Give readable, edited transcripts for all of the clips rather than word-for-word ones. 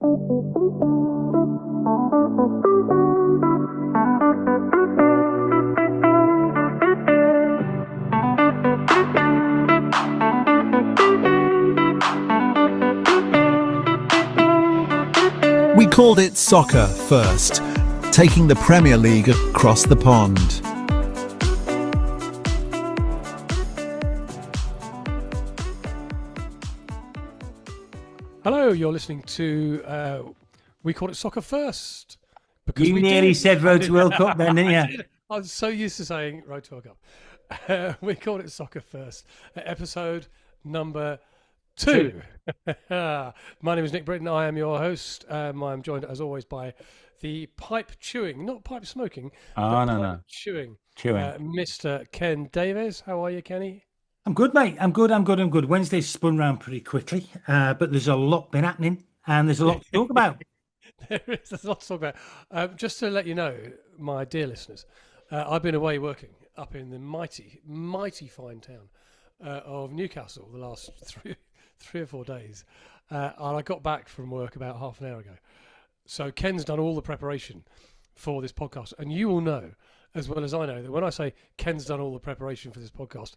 We called it Soccer First, taking the Premier League across the pond. Hello, you're listening to We Called It Soccer First. Because you nearly said Road to World Cup then, didn't you? I was so used to saying Road to World Cup. We Called It Soccer First, episode number 2. My name is Nick Britten. I am your host. I'm joined, as always, by the pipe chewing, not pipe smoking, no. Chewing. Chewing. Mr. Ken Davies. How are you, Kenny? I'm good, mate. I'm good. Wednesday's spun round pretty quickly, but there's a lot been happening and there's a lot to talk about. There's a lot to talk about. Just to let you know, my dear listeners, I've been away working up in the mighty, mighty fine town of Newcastle the last three or 4 days. And I got back from work about half an hour ago. So Ken's done all the preparation for this podcast. And you all know, as well as I know, that when I say Ken's done all the preparation for this podcast,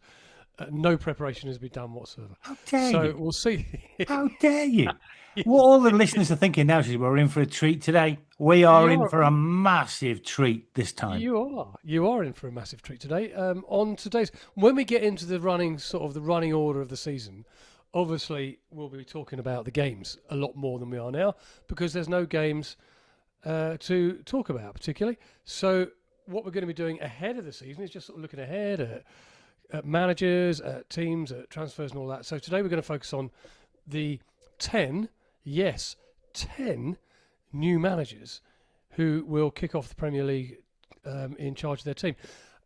no preparation has been done whatsoever. How dare so you? We'll see. How dare you? What all the listeners are thinking now is we're in for a treat today. We are in for a massive treat this time. You are in for a massive treat today. On today's, when we get into the running order of the season, obviously we'll be talking about the games a lot more than we are now because there's no games to talk about particularly. So what we're going to be doing ahead of the season is just sort of looking ahead at managers, at teams, at transfers and all that. So today we're going to focus on the 10 new managers who will kick off the Premier League in charge of their team.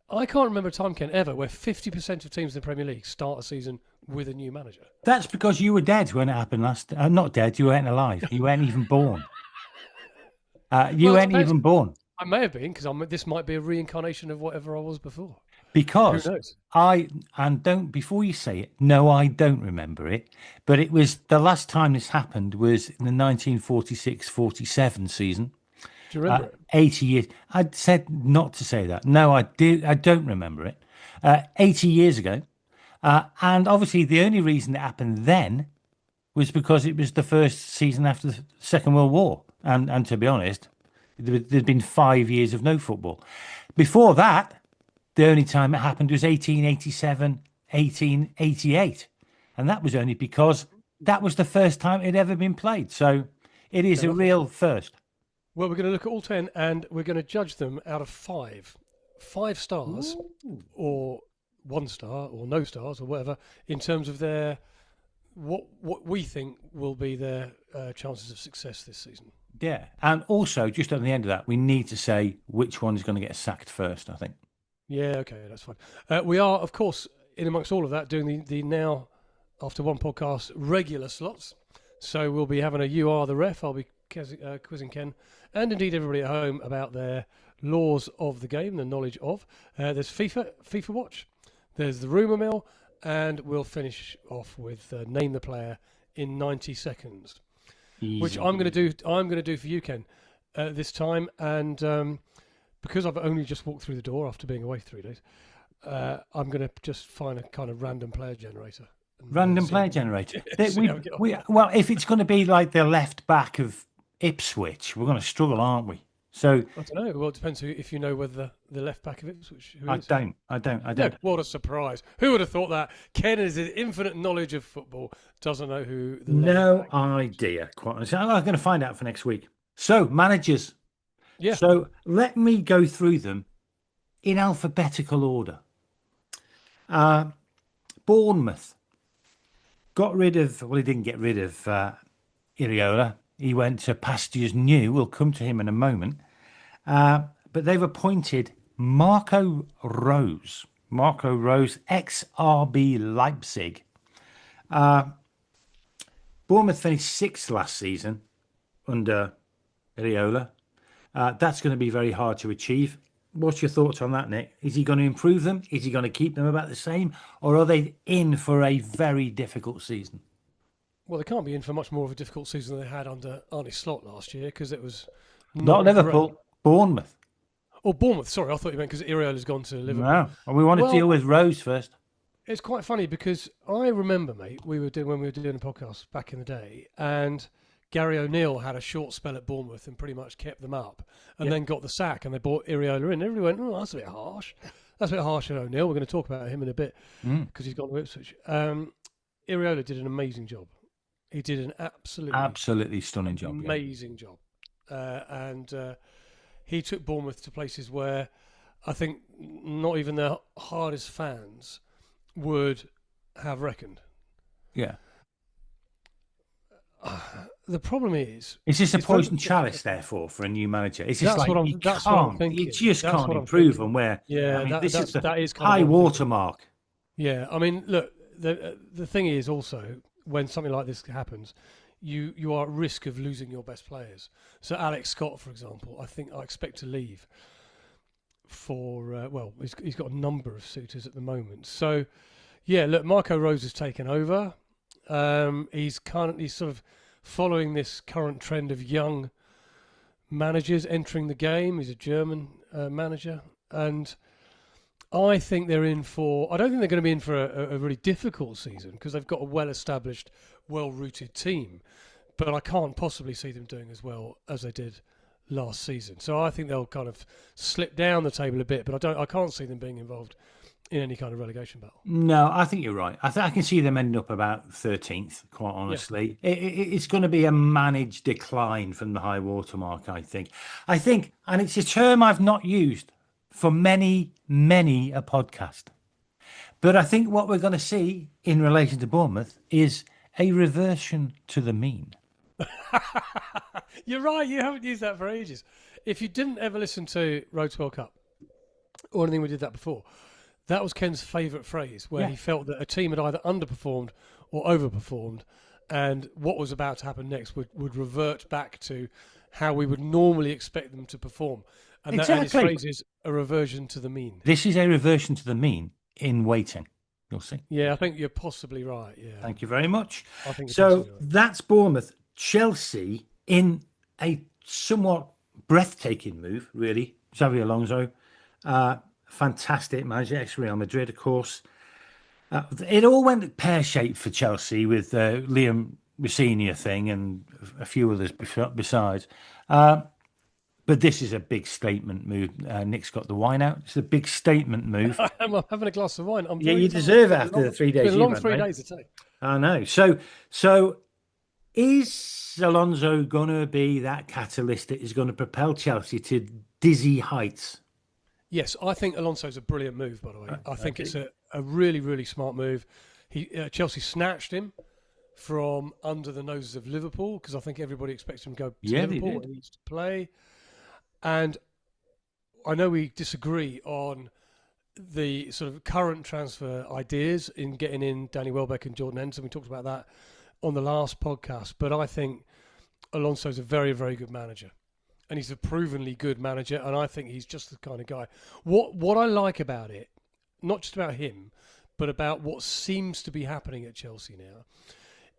I can't remember a time, Ken, ever where 50% of teams in the Premier League start a season with a new manager. That's because you were dead when it happened last. Not dead, you weren't alive. You weren't even born. Weren't even born. I may have been, because this might be a reincarnation of whatever I was before. Because before you say it, no, I don't remember it. But it was the last time this happened was in the 1946-47 season. Do you remember it? 80 years. I said not to say that. No, I do. I don't remember it. 80 years ago. And obviously the only reason it happened then was because it was the first season after the Second World War. And to be honest, there'd been 5 years of no football. Before that, the only time it happened was 1887, 1888. And that was only because that was the first time it had ever been played. So it is a real first. Well, we're going to look at all 10 and we're going to judge them out of 5. 5 stars. Ooh. Or 1 star or no stars or whatever in terms of their what we think will be their chances of success this season. Yeah. And also, just at the end of that, we need to say which one is going to get sacked first, I think. Yeah, okay, that's fine. We are, of course, in amongst all of that, doing the now, after one podcast, regular slots. So we'll be having a You Are the Ref. I'll be quizzing Ken and indeed everybody at home about their laws of the game, the knowledge of. There's FIFA Watch. There's the Rumour Mill. And we'll finish off with Name the Player in 90 seconds. Easy. Which I'm going to do for you, Ken, this time. And because I've only just walked through the door after being away for 3 days, I'm going to just find a kind of random player generator. Player generator. Well, if it's going to be like the left back of Ipswich, we're going to struggle, aren't we? So I don't know. Well, it depends if you know whether the left back of Ipswich. I don't. No, what a surprise! Who would have thought that? Ken, is his infinite knowledge of football, doesn't know who. No idea. Quite honestly, I'm going to find out for next week. So managers. Yeah. So let me go through them in alphabetical order. Bournemouth got rid of. Well, he didn't get rid of Iriola. He went to pastures new. We'll come to him in a moment. But they've appointed Marco Rose. Marco Rose, ex-RB Leipzig. Bournemouth finished 6th last season under Iriola. That's going to be very hard to achieve. What's your thoughts on that, Nick? Is he going to improve them? Is he going to keep them about the same? Or are they in for a very difficult season? Well, they can't be in for much more of a difficult season than they had under Arnie Slot last year because it was Not not Liverpool, great. Bournemouth. Oh, Bournemouth. Sorry, I thought you meant because Iriola's gone to Liverpool. No, and we want to Well, deal with Rose first. it's quite funny because I remember, mate, when we were doing a podcast back in the day, and Gary O'Neill had a short spell at Bournemouth and pretty much kept them up, and then got the sack, and they brought Iriola in. Everyone went, "Oh, that's a bit harsh. That's a bit harsh on O'Neill." We're going to talk about him in a bit because he's gone to Ipswich. Iriola did an amazing job. He did an Absolutely stunning job. amazing job, and he took Bournemouth to places where I think not even the hardest fans would have reckoned. Yeah. The problem is It's a poison chalice, therefore, for a new manager. It's just That's like what I'm- you that's what I'm can't, thinking. you just That's can't what I'm improve thinking. on where. Yeah, I mean, that this is is the that is kind of high what I'm thinking. watermark. Yeah, I mean, look, the thing is also when something like this happens, you are at risk of losing your best players. So Alex Scott, for example, I expect to leave for well, he's got a number of suitors at the moment. So yeah, look, Marco Rose has taken over. He's sort of following this current trend of young managers entering the game. He's a German manager, and I think they're in for. I don't think they're going to be in for a really difficult season because they've got a well-established, well-rooted team. But I can't possibly see them doing as well as they did last season. So I think they'll kind of slip down the table a bit. But I can't see them being involved in any kind of relegation battle. No, I think you're right. I can see them ending up about 13th, quite honestly. It's going to be a managed decline from the high watermark, I think. And it's a term I've not used for many, many a podcast. But I think what we're going to see in relation to Bournemouth is a reversion to the mean. You're right, you haven't used that for ages. If you didn't ever listen to Road to World Cup or anything we did that before, that was Ken's favourite phrase, where he felt that a team had either underperformed or overperformed, and what was about to happen next would revert back to how we would normally expect them to perform. And that and his phrase is a reversion to the mean. This is a reversion to the mean in waiting. You'll see. Yeah, I think you're possibly right. Yeah. Thank you very much. I think so. Right. That's Bournemouth. Chelsea in a somewhat breathtaking move, really. Xabi Alonso, fantastic manager, ex-Real Madrid, of course. It all went pear-shaped for Chelsea with Liam Rossini thing and a few others besides. But this is a big statement move. Nick's got the wine out. It's a big statement move. I'm having a glass of wine. Yeah, you deserve it after the 3 days. It's been a long 3 days to take. I know. So is Alonso going to be that catalyst that is going to propel Chelsea to dizzy heights? Yes, I think Alonso's a brilliant move, by the way. I think it's a really, really smart move. Chelsea snatched him from under the noses of Liverpool because I think everybody expects him to go to Liverpool and he needs to play. And I know we disagree on the sort of current transfer ideas in getting in Danny Welbeck and Jordan Henderson. We talked about that on the last podcast, but I think Alonso's a very, very good manager. And he's a provenly good manager, and I think he's just the kind of guy. What I like about it, not just about him, but about what seems to be happening at Chelsea now,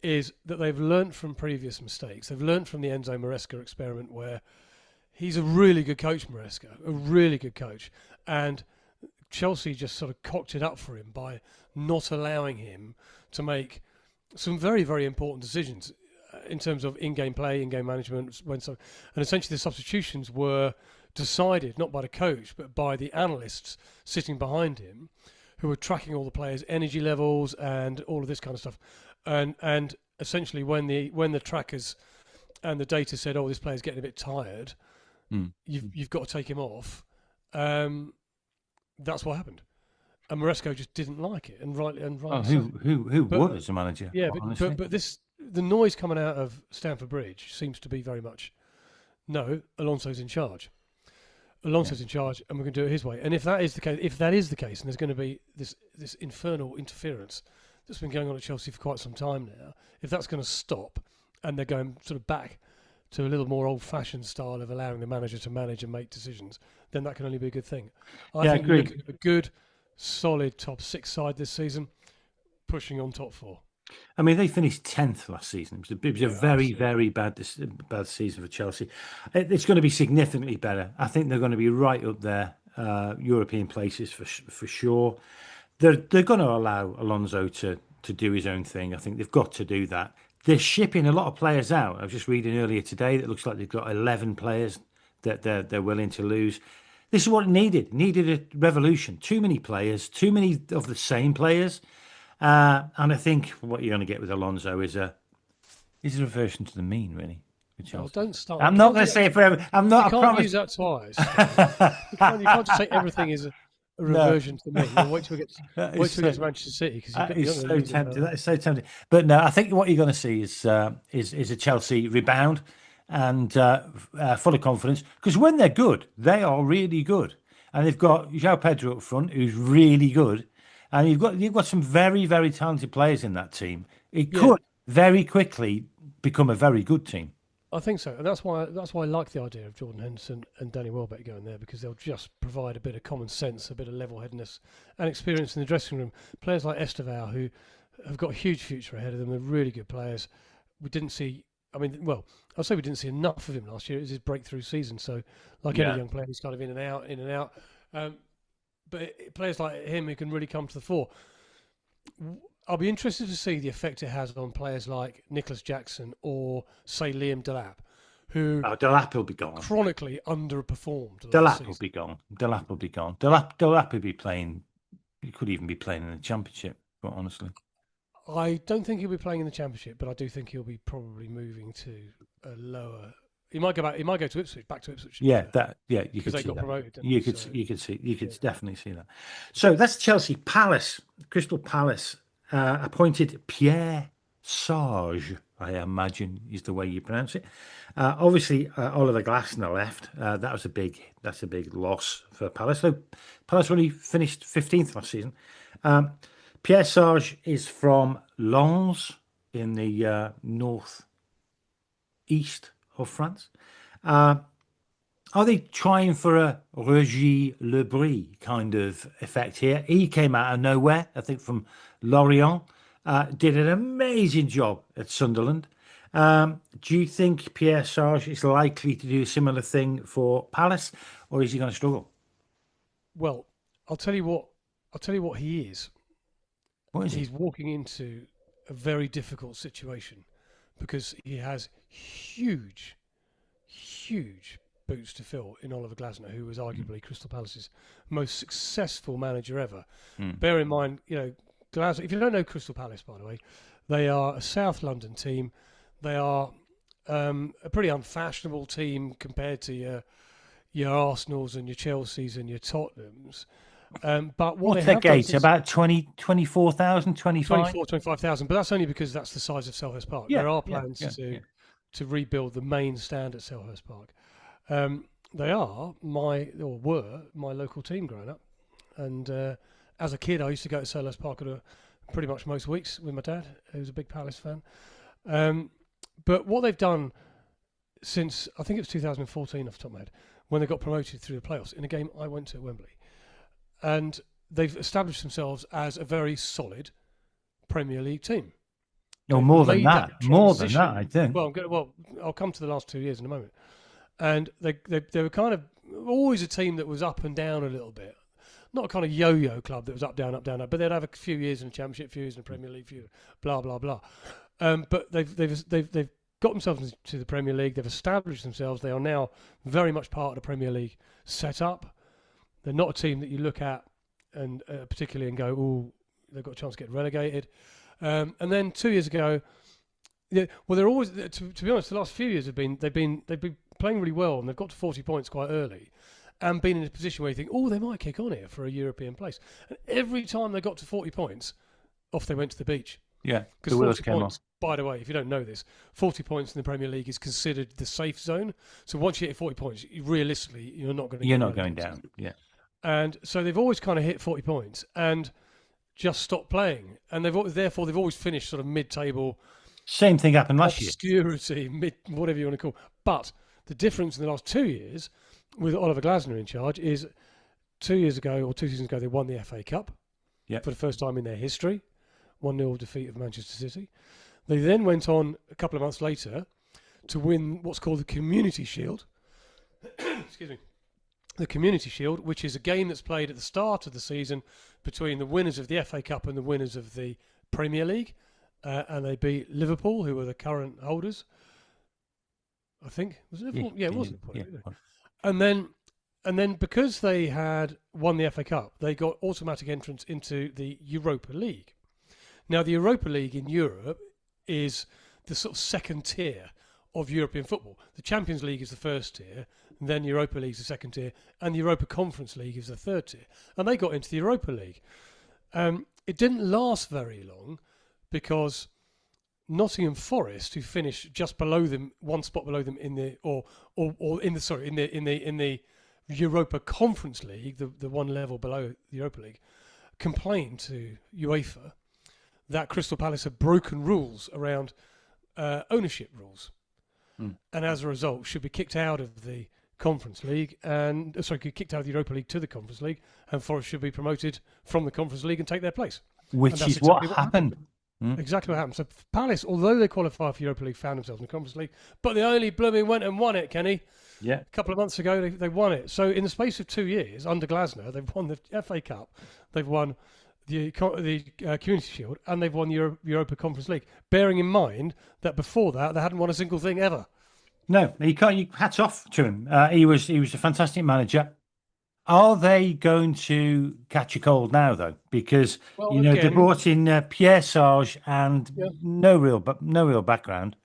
is that they've learnt from previous mistakes. They've learnt from the Enzo Maresca experiment where he's a really good coach, Maresca, a really good coach. And Chelsea just sort of cocked it up for him by not allowing him to make some very, very important decisions in terms of in-game play, in-game management. And essentially the substitutions were decided not by the coach, but by the analysts sitting behind him who were tracking all the players' energy levels and all of this kind of stuff. And essentially when the trackers and the data said, oh, this player's getting a bit tired, you've got to take him off. That's what happened. And Maresco just didn't like it, and rightly. Who would as a manager? Yeah, but the noise coming out of Stamford Bridge seems to be very much, no, Alonso's in charge. Alonso's in charge, and we're going to do it his way. And if that is the case, and there's going to be this infernal interference that's been going on at Chelsea for quite some time now, if that's going to stop, and they're going sort of back to a little more old-fashioned style of allowing the manager to manage and make decisions, then that can only be a good thing. I think we're looking at a good, solid top 6 side this season, pushing on top 4. I mean, they finished 10th last season. It was a very, very bad season for Chelsea. It's going to be significantly better. I think they're going to be right up there, European places for sure. They're going to allow Alonso to do his own thing. I think they've got to do that. They're shipping a lot of players out. I was just reading earlier today that it looks like they've got 11 players that they're willing to lose. This is what it needed. It needed a revolution. Too many players, too many of the same players. And I think what you're going to get with Alonso is a reversion to the mean, really. Oh, don't start. I'm not going to say it forever. I'm not. You can't use that twice. you can't just say everything is a reversion to the mean. Well, wait till we get to Manchester City, because it's so tempting. That is so tempting. But no, I think what you're going to see is a Chelsea rebound and full of confidence. Because when they're good, they are really good, and they've got João Pedro up front, who's really good. And you've got some very, very talented players in that team. It could very quickly become a very good team. I think so, and that's why I like the idea of Jordan Henderson and Danny Welbeck going there, because they'll just provide a bit of common sense, a bit of level-headedness and experience in the dressing room. Players like Estevao, who have got a huge future ahead of them, they're really good players. We didn't see. I mean, well, I'll say we didn't see enough of him last year. It was his breakthrough season, so like any young player, he's kind of in and out. But players like him who can really come to the fore. I'll be interested to see the effect it has on players like Nicholas Jackson or, say, Liam Delap, who Delap will be gone. Chronically underperformed. Delap will be gone. Delap will be playing. He could even be playing in the Championship, quite honestly. I don't think he'll be playing in the Championship, but I do think he'll be probably moving to a lower. He might go back. He might go to Ipswich, back to Ipswich. Yeah, you could see they got that. promoted. You could definitely see that. So that's Chelsea. Palace, Crystal Palace appointed Pierre Sarge, I imagine is the way you pronounce it. Obviously, Oliver Glasner left. That's a big loss for Palace. So Palace only finished 15th last season. Pierre Sarge is from Lens in the north east of France. Are they trying for a Regis Lebris kind of effect here? He came out of nowhere, I think, from Lorient, did an amazing job at Sunderland. Do you think Pierre Sarge is likely to do a similar thing for Palace, or is he going to struggle? Well, I'll tell you what he is. What is he? He's walking into a very difficult situation because he has huge boots to fill in Oliver Glasner, who was arguably Crystal Palace's most successful manager ever. Bear in mind, Glasner, if you don't know Crystal Palace, by the way, they are a South London team. They are a pretty unfashionable team compared to your Arsenals and your Chelseas and your Tottenhams. But what's their gate? About 24,000, 25,000. But that's only because that's the size of Selhurst Park. There are plans to rebuild the main stand at Selhurst Park. They were my local team growing up. And as a kid, I used to go to Selhurst Park pretty much most weeks with my dad, who was a big Palace fan. But what they've done since, I think it was 2014 off the top of my head, when they got promoted through the playoffs, in a game I went to at Wembley. And they've established themselves as a very solid Premier League team. No, more than that, I think. Well, I'll come to the last 2 years in a moment. And they were kind of always a team that was up and down a little bit. Not a kind of yo-yo club that was up, down, but they'd have a few years in the Championship, a few years in the Premier League, blah, blah, blah. But they've got themselves into the Premier League. They've established themselves. They are now very much part of the Premier League setup. They're not a team that you look at and particularly and go, "Oh, they've got a chance to get relegated." And then 2 years ago, they're always. To be honest, the last few years they've been playing really well, and they've got to 40 points quite early, and been in a position where you think, "Oh, they might kick on here for a European place." And every time they got to 40 points, off they went to the beach. Yeah, because 40 points. By the way, if you don't know this, 40 points in the Premier League is considered the safe zone. So once you hit 40 points, realistically, you're not going to. You're not going down. Yeah. And so they've always kind of hit 40 points and just stopped playing. And they've always finished sort of mid-table. Same thing happened last year. Obscurity, whatever you want to call it. But the difference in the last 2 years with Oliver Glasner in charge is 2 years ago or 2 seasons ago, they won the FA Cup for the first time in their history. 1-0 defeat of Manchester City. They then went on a couple of months later to win what's called the Community Shield. Excuse me. The Community Shield, which is a game that's played at the start of the season between the winners of the FA Cup and the winners of the Premier League. And they beat Liverpool, who are the current holders. I think. Was it Liverpool? Yeah, it was Liverpool. Yeah. And then because they had won the FA Cup, they got automatic entrance into the Europa League. Now, the Europa League in Europe is the sort of second tier of European football. The Champions League is the first tier, and then Europa League is the second tier, and the Europa Conference League is the third tier. And they got into the Europa League. It didn't last very long because Nottingham Forest, who finished just below them, one spot below them in the in the Europa Conference League, the one level below the Europa League, complained to UEFA that Crystal Palace had broken rules around ownership rules, and as a result should be kicked out of the Conference League kicked out of the Europa League to the Conference League, and Forest should be promoted from the Conference League and take their place. Which is exactly what happened. Exactly what happened. So Palace, although they qualified for Europa League, found themselves in the Conference League, but they only blooming went and won it, Kenny. Yeah. A couple of months ago, they won it. So in the space of 2 years, under Glasner, they've won the FA Cup, they've won the Community Shield, and they've won the Europa Conference League, bearing in mind that before that, they hadn't won a single thing ever. No, hats off to him. He was a fantastic manager. Are they going to catch a cold now, though? Because they brought in Pierre Sarge and no real background.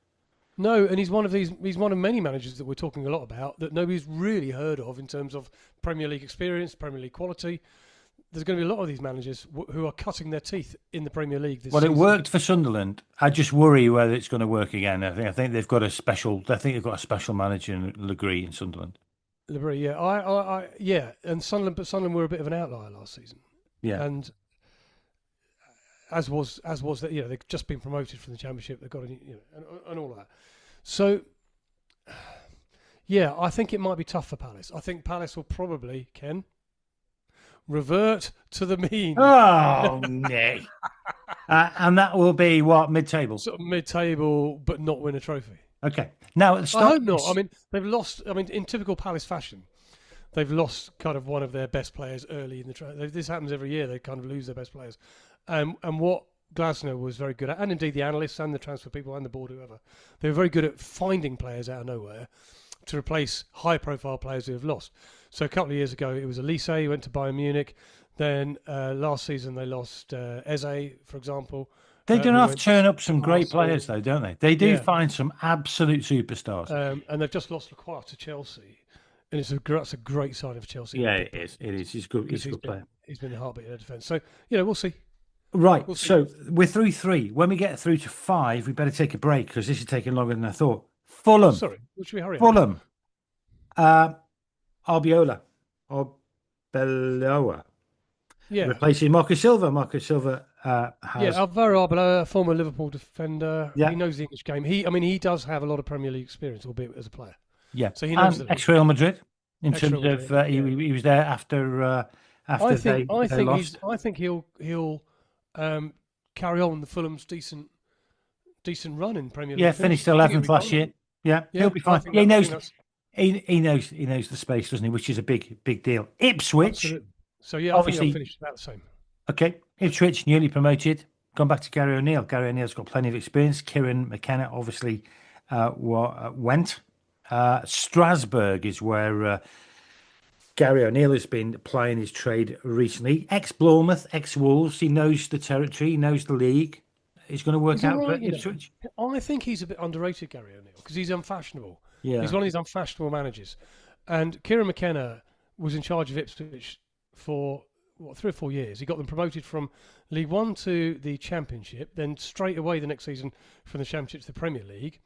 No, and he's one of many managers that we're talking a lot about that nobody's really heard of in terms of Premier League experience, Premier League quality. There's going to be a lot of these managers who are cutting their teeth in the Premier League this season. It worked for Sunderland. I just worry whether it's going to work again. I think they've got a special. I think they've got a special manager in Legree in Sunderland. Legree, yeah, and Sunderland were a bit of an outlier last season. Yeah, and as was that they've just been promoted from the Championship. They've got and all of that. So yeah, I think it might be tough for Palace. I think Palace will probably, Ken, revert to the mean. Oh, Nick. And that will be what, mid-table? Sort of mid-table, but not win a trophy. Okay. Now, at the start, I hope not. I mean, they've lost. I mean, in typical Palace fashion, they've lost kind of one of their best players early in the this happens every year. They kind of lose their best players, and what Glasner was very good at, and indeed the analysts and the transfer people and the board, whoever, they were very good at finding players out of nowhere to replace high-profile players who have lost. So a couple of years ago, it was Elise who went to Bayern Munich. Then last season they lost Eze, for example. They do have to turn up some great players, though, don't they? They do find some absolute superstars. And they've just lost Lacroix to Chelsea. And that's a great sign for Chelsea. Yeah, it is. It is. He's good. He's a good player. He's been the heartbeat of their defence. So, we'll see. Right. We'll see. So we're through 3. When we get through to 5, we better take a break because this is taking longer than I thought. Fulham. Sorry, should we hurry up? Fulham. Arbeloa. Replacing Marco Silva. Marco Silva has... Alvaro Arbeloa, former Liverpool defender. Yeah. He knows the English game. He does have a lot of Premier League experience, albeit as a player. Yeah. So he knows the ex-Real Madrid. In terms of he was there after they lost. I think he'll carry on the Fulham's decent run in Premier League. Yeah, finished 11th last year. Yeah, he'll be fine. He knows the space, doesn't he? Which is a big deal. Ipswich. Absolutely. So obviously, I think they'll finish about the same. Okay, Ipswich newly promoted. Gone back to Gary O'Neill. Gary O'Neill's got plenty of experience. Kieran McKenna obviously went. Strasbourg is where Gary O'Neill has been plying his trade recently. Ex-Bournemouth, ex-Wolves. He knows the territory. He knows the league. He's going to work out for Ipswich. I think he's a bit underrated, Gary O'Neill, because he's unfashionable. Yeah. He's one of these unfashionable managers. And Kieran McKenna was in charge of Ipswich for 3 or 4 years. He got them promoted from League One to the Championship, then straight away the next season from the Championship to the Premier League.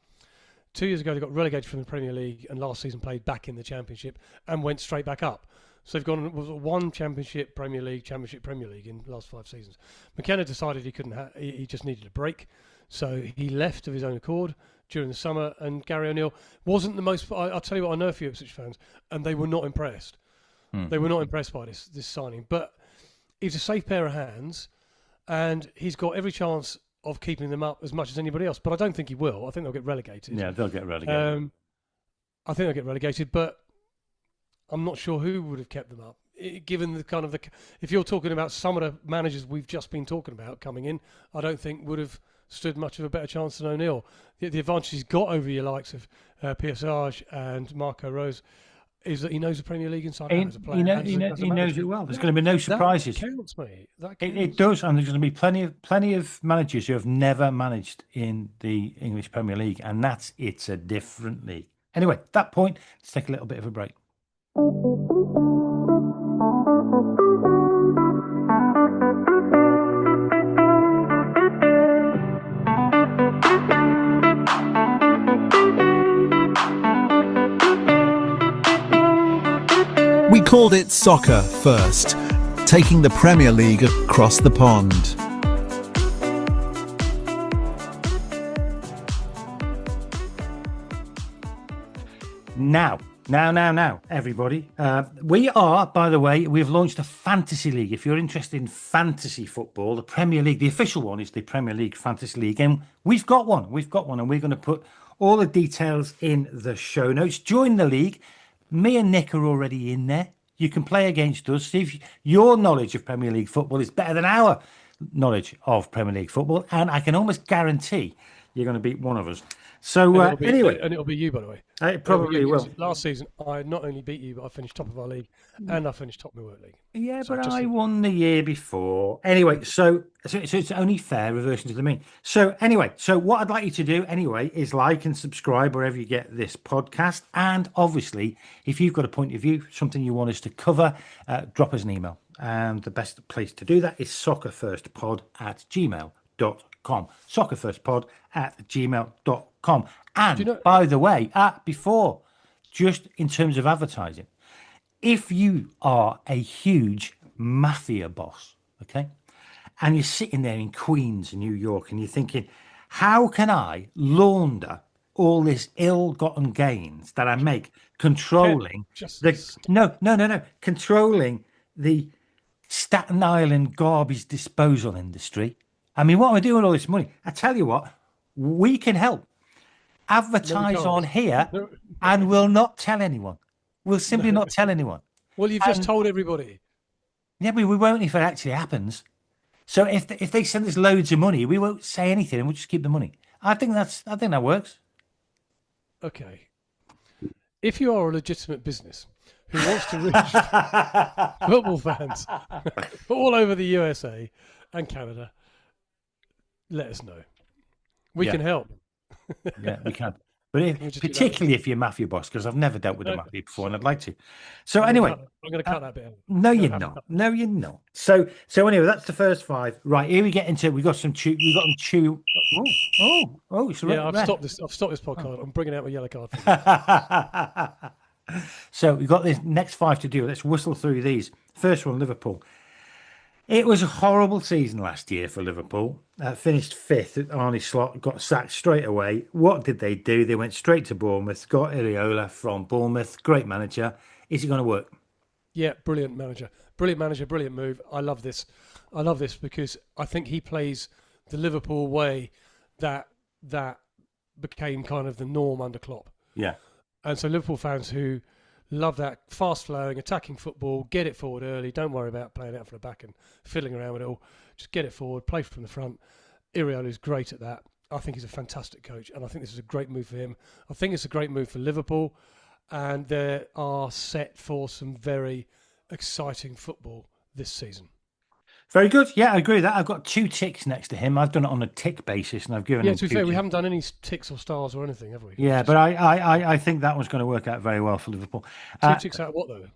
2 years ago, they got relegated from the Premier League, and last season played back in the Championship and went straight back up. So they've gone one Championship, Premier League, Championship, Premier League in the last 5 seasons. McKenna decided he just needed a break, so he left of his own accord during the summer. And Gary O'Neill wasn't the most. I'll tell you what, I know a few Ipswich fans, and they were not impressed. They were not impressed by this signing, but he's a safe pair of hands. and he's got every chance of keeping them up as much as anybody else. But I don't think he will. I think they'll get relegated. Yeah, they'll get relegated. I think they'll get relegated, but I'm not sure who would have kept them up. Given the kind of if you're talking about some of the managers we've just been talking about coming in, I don't think would have stood much of a better chance than O'Neill. The advantage he's got over your likes of Pierre and Marco Rose is that he knows the Premier League inside out as a player. He knows it well. There's going to be no surprises. That counts, mate. That counts. It does, and there's going to be plenty of managers who have never managed in the English Premier League, and it's a different league. Anyway, at that point, let's take a little bit of a break. We called it soccer first, taking the Premier League across the pond. Now, everybody. We are, by the way, we've launched a fantasy league. If you're interested in fantasy football, the Premier League, the official one is the Premier League Fantasy League. And we've got one, and we're going to put all the details in the show notes. Join the league. Me and Nick are already in there. You can play against us. See if your knowledge of Premier League football is better than our knowledge of Premier League football. And I can almost guarantee you're going to beat one of us. So anyway, and it'll be you, by the way. It probably will. Last season, I not only beat you, but I finished top of our league, and I finished top of my work league. Yeah, so but I won the year before. Anyway, so it's only fair, reversion to the mean. So anyway, so what I'd like you to do anyway is like and subscribe wherever you get this podcast. And obviously, if you've got a point of view, something you want us to cover, drop us an email. And the best place to do that is soccerfirstpod@gmail.com. Soccerfirstpod@gmail.com. And by the way, before, just in terms of advertising, if you are a huge mafia boss, okay, and you're sitting there in Queens, New York, and you're thinking, how can I launder all this ill-gotten gains that I make controlling controlling the Staten Island garbage disposal industry? I mean, what am I doing with all this money? I tell you what, we can help. Advertise on here, and we'll not tell anyone. We'll simply not tell anyone. Well, you've just told everybody. Yeah, but we won't if it actually happens. So if they send us loads of money, we won't say anything, and we'll just keep the money. I think that works. Okay. If you are a legitimate business who wants to reach football fans all over the USA and Canada, let us know. We can help. Yeah, we can. But particularly if you're a mafia boss, because I've never dealt with a mafia before, and I'd like to. So anyway, I'm going to cut that bit out. No, you're not. No, you're not. So anyway, that's the first five. Right, here we get into. We got some chew. We got them chew. Oh! It's yeah, I've stopped this podcast. I'm bringing out my yellow card. So we've got this next five to do. Let's whistle through these. First one, Liverpool. It was a horrible season last year for Liverpool. Finished fifth. Arne Slot got sacked straight away. What did they do? They went straight to Bournemouth, got Iriola from Bournemouth. Great manager. Is it going to work? Yeah, brilliant manager. Brilliant move. I love this because I think he plays the Liverpool way that became kind of the norm under Klopp. Yeah. And so Liverpool fans who love that fast-flowing, attacking football, get it forward early, don't worry about playing out from the back and fiddling around with it all. Just get it forward, play from the front. Iriol is great at that. I think he's a fantastic coach, and I think this is a great move for him. I think it's a great move for Liverpool, and they are set for some very exciting football this season. Very good. Yeah, I agree with that. I've got 2 ticks next to him. I've done it on a tick basis, and I've given him to be fair, we haven't done any ticks or stars or anything, have we? Yeah, but I think that one's going to work out very well for Liverpool. 2 ticks out of what, though?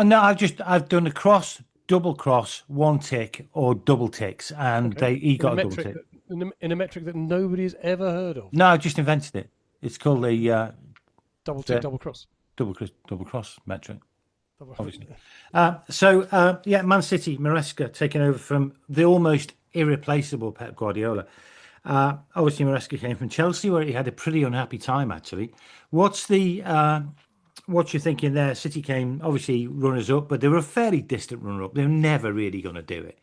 No, I've done a cross, double cross, 1 tick, or double ticks, and he got a double tick. In a metric that nobody's ever heard of. No, I just invented it. It's called the double tick, double cross. Double cross metric. Obviously. Man City, Maresca taking over from the almost irreplaceable Pep Guardiola. Obviously, Maresca came from Chelsea, where he had a pretty unhappy time, actually. What's you're thinking there? City came, obviously, runners-up, but they were a fairly distant runner-up. They were never really going to do it.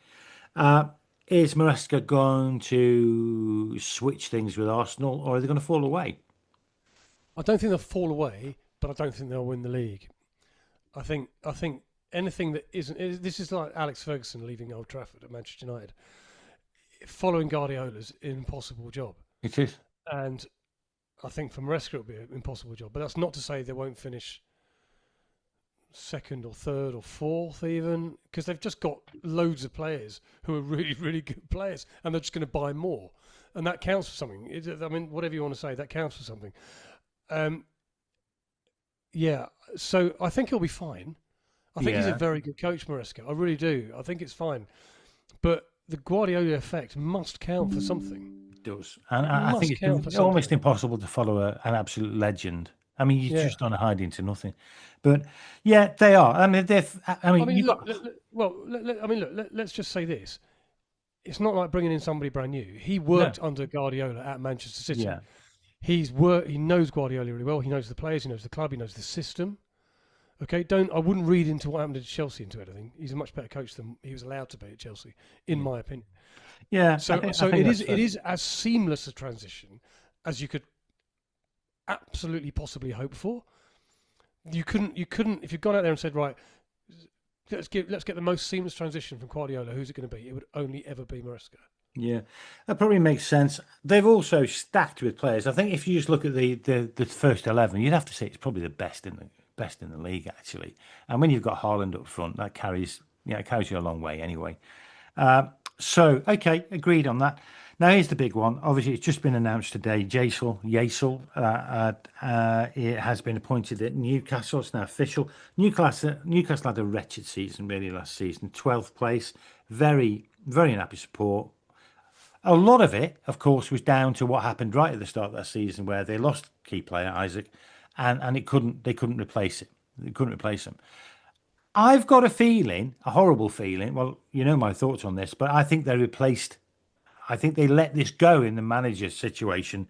Is Maresca going to switch things with Arsenal, or are they going to fall away? I don't think they'll fall away, but I don't think they'll win the league. I think anything that isn't this is like Alex Ferguson leaving Old Trafford at Manchester United. Following Guardiola's an impossible job, It is. and I think for Maresca it'll be an impossible job. But that's not to say they won't finish second or third or fourth even, because they've just got loads of players who are really, really good players, and they're just going to buy more, and that counts for something. I mean, whatever you want to say, that counts for something. Yeah, so I think he'll be fine. I think he's a Yeah, very good coach, Maresca. I really do. I think it's fine, but the Guardiola effect must count for something. it does. And It I think must count for it's almost something. impossible to follow an absolute legend. I mean, you're Yeah. just on a hide into nothing. But yeah, they are. I mean, I I mean, mean, you look. got. I mean, look. Let's just say this: it's not like bringing in somebody brand new. He No. worked under Guardiola at Manchester City. Yeah. He's worked. He knows Guardiola really well. He knows the players. He knows the club. He knows the system. Okay, don't. I wouldn't read into what happened at Chelsea into anything. He's a much better coach than he was allowed to be at Chelsea, in Yeah. my opinion. Yeah. I So think it that's is. fair. It is as seamless a transition as you could absolutely possibly hope for. You couldn't. You couldn't. If you'd gone out there and said, right, let's get the most seamless transition from Guardiola. Who's it going to be? It would only ever be Maresca. Yeah, that probably makes sense. They've also stacked with players. I think if you just look at the first 11, you'd have to say it's probably the best in the league actually. And when you've got Haaland up front, that carries it carries you a long way anyway. So okay, agreed on that. Now here's the big one. Obviously, it's just been announced today. It has been appointed at Newcastle. It's now official. Newcastle had a wretched season really last season. 12th place. Very very unhappy support. A lot of it, of course, was down to what happened right at the start of that season, where they lost key player Isaac, and they couldn't replace it. They couldn't replace him. I've got a feeling, a horrible feeling. Well, you know my thoughts on this, but I think they replaced. I think they let this go in the manager situation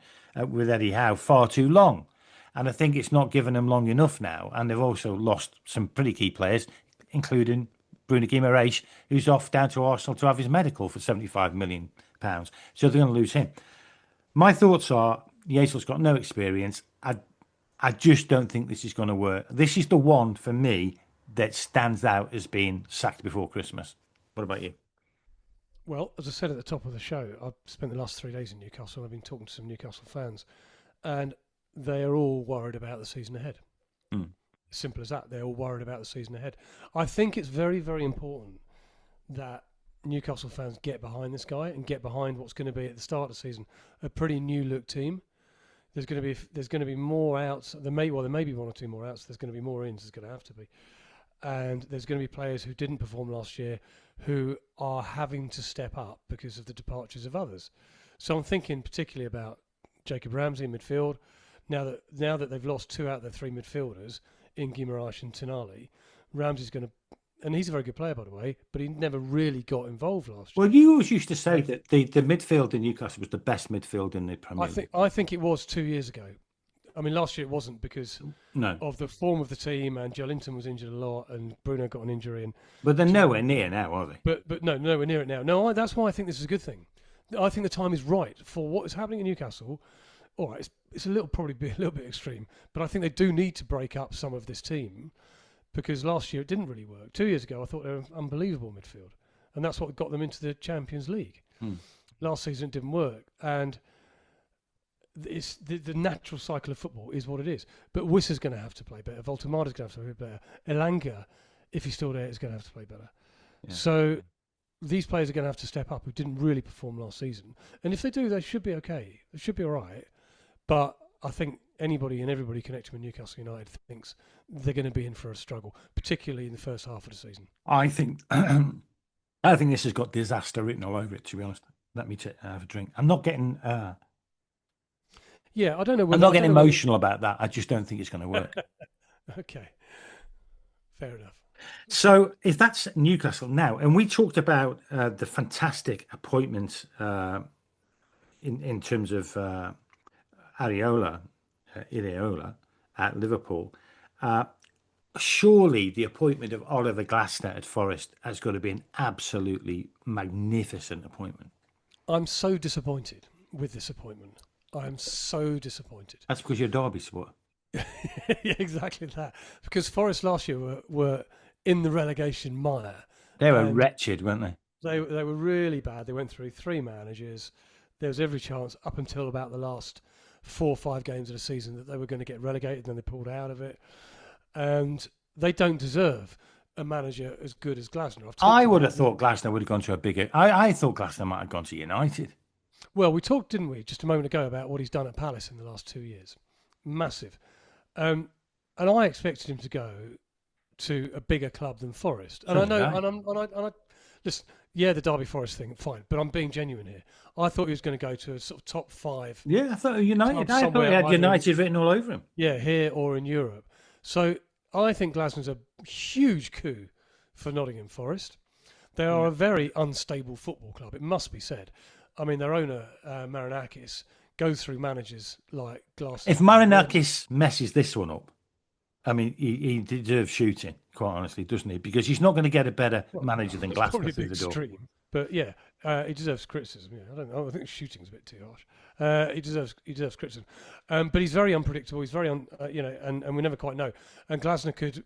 with Eddie Howe far too long, and I think it's not given them long enough now. And they've also lost some pretty key players, including Bruno Guimaraes, who's off down to Arsenal to have his medical for £75 million. So they're going to lose him. My thoughts are Yasel's got no experience. I just don't think this is going to work. This is the one for me that stands out as being sacked before Christmas. What about you? Well, as I said at the top of the show, I've spent the last 3 days in Newcastle. And I've been talking to some Newcastle fans, and they are all worried about the season ahead. Hmm. Simple as that. They're all worried about the season ahead. I think it's very, very important that Newcastle fans get behind this guy and get behind what's going to be at the start of the season a pretty new look team. There's going to be more outs. There may be one or two more outs. There's going to be more ins. There's going to have to be, and there's going to be players who didn't perform last year who are having to step up because of the departures of others. So I'm thinking particularly about Jacob Ramsey in midfield. Now that they've lost two out of their three midfielders in Guimaraes and Tonali, Ramsey's going to, and he's a very good player by the way, but he never really got involved last Well, year. you always used to say that the midfield in Newcastle was the best midfield in the Premier League. I think it was 2 years ago. I mean, last year it wasn't because No, of the form of the team, and Joelinton was injured a lot, and Bruno got an injury, and but they're nowhere near now, are they? but no, nowhere near it now. No, that's why I think this is a good thing. I think the time is right for what is happening in Newcastle. All right, it's a little probably be a little bit extreme, but I think they do need to break up some of this team because last year it didn't really work. 2 years ago, I thought they were an unbelievable midfield, and that's what got them into the Champions League. Last season it didn't work, and it's the natural cycle of football is what it is. But Wissa's going to have to play better. Voltemada's going to have to play better. Elanga, if he's still there, is going to have to play better. Yeah. So these players are going to have to step up who didn't really perform last season. And if they do, they should be okay. They should be all right. But I think anybody and everybody connected with Newcastle United thinks they're going to be in for a struggle, particularly in the first half of the season. I think I think this has got disaster written all over it. To be honest, let me have a drink. I'm not getting. Yeah, I don't know. I'm Whether, not I don't getting know whether- emotional about that. I just don't think it's going to work. Okay, fair enough. So if that's Newcastle now, and we talked about the fantastic appointment in terms of Ireola at Liverpool. surely the appointment of Oliver Glasner at Forest has got to be an absolutely magnificent appointment. I'm so disappointed with this appointment. I'm so disappointed. That's because you're a Derby supporter. Yeah, exactly that. Because Forest last year were in the relegation mire. They were wretched, weren't they? They were really bad. They went through 3 managers. There was every chance up until about the last 4 or 5 games of the season that they were going to get relegated, and then they pulled out of it. And they don't deserve a manager as good as Glasner. I would have thought Glasner would have gone to a bigger... I thought Glasner might have gone to United. Well, we talked, didn't we, just a moment ago about what he's done at Palace in the last 2 years. Massive. And I expected him to go to a bigger club than Forest. And I know, listen, yeah, the Derby Forest thing, fine, but I'm being genuine here. I thought he was going to go to a sort of top 5. Yeah, I thought United. I thought he had United written all over him. Yeah, here or in Europe. So I think Glasner's a huge coup for Nottingham Forest. They are a very unstable football club, it must be said. I mean, their owner, Marinakis, goes through managers like Glasner. If Marinakis messes this one up, I mean, he deserves shooting, quite honestly, doesn't he? Because he's not going to get a better manager than Glasner through the door. Extreme, but yeah, he deserves criticism. Yeah, I don't know. I think shooting's a bit too harsh. He deserves criticism, but he's very unpredictable. He's very and we never quite know. And Glasner could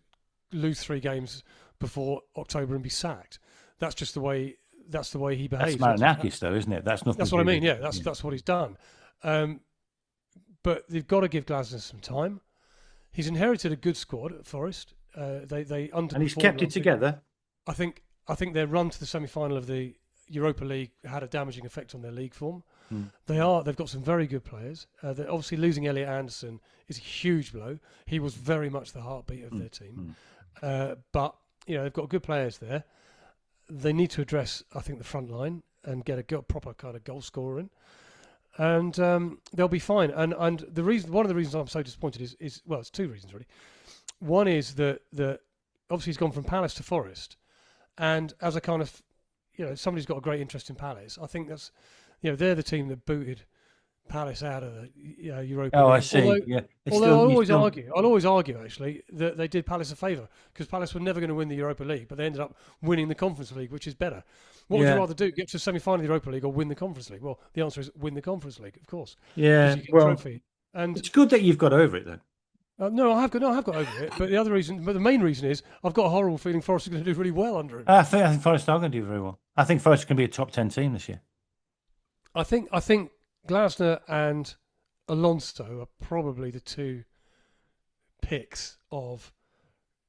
lose 3 games before October and be sacked. That's just the way. That's the way he behaves. That's Marinakis, though, isn't it? That's nothing. That's what I mean. Yeah, that's what he's done. But they've got to give Glasner some time. He's inherited a good squad at Forest. They underperformed, and he's kept it together. I think their run to the semi-final of the Europa League had a damaging effect on their league form. They've got some very good players. They're obviously losing Elliot Anderson is a huge blow. He was very much the heartbeat of their team. But they've got good players there. They need to address, I think, the front line and get a proper kind of goal scorer in. And they'll be fine. And one of the reasons I'm so disappointed is well, it's 2 reasons really. One is that obviously he's gone from Palace to Forest, and as a kind of somebody's got a great interest in Palace. I think that's they're the team that booted Palace out of the Europa League. I see. Although I'll always argue actually that they did Palace a favour, because Palace were never going to win the Europa League, but they ended up winning the Conference League, which is better. What would you rather do? Get to the semi-final of the Europa League or win the Conference League? Well, the answer is win the Conference League, of course. Yeah, trophy. And it's good that you've got over it, though. No, I have got over it. But the main reason is I've got a horrible feeling Forest are going to do really well under him. I think Forest are going to do very well. I think Forest can be a top 10 team this year. I think Glasner and Alonso are probably the 2 picks of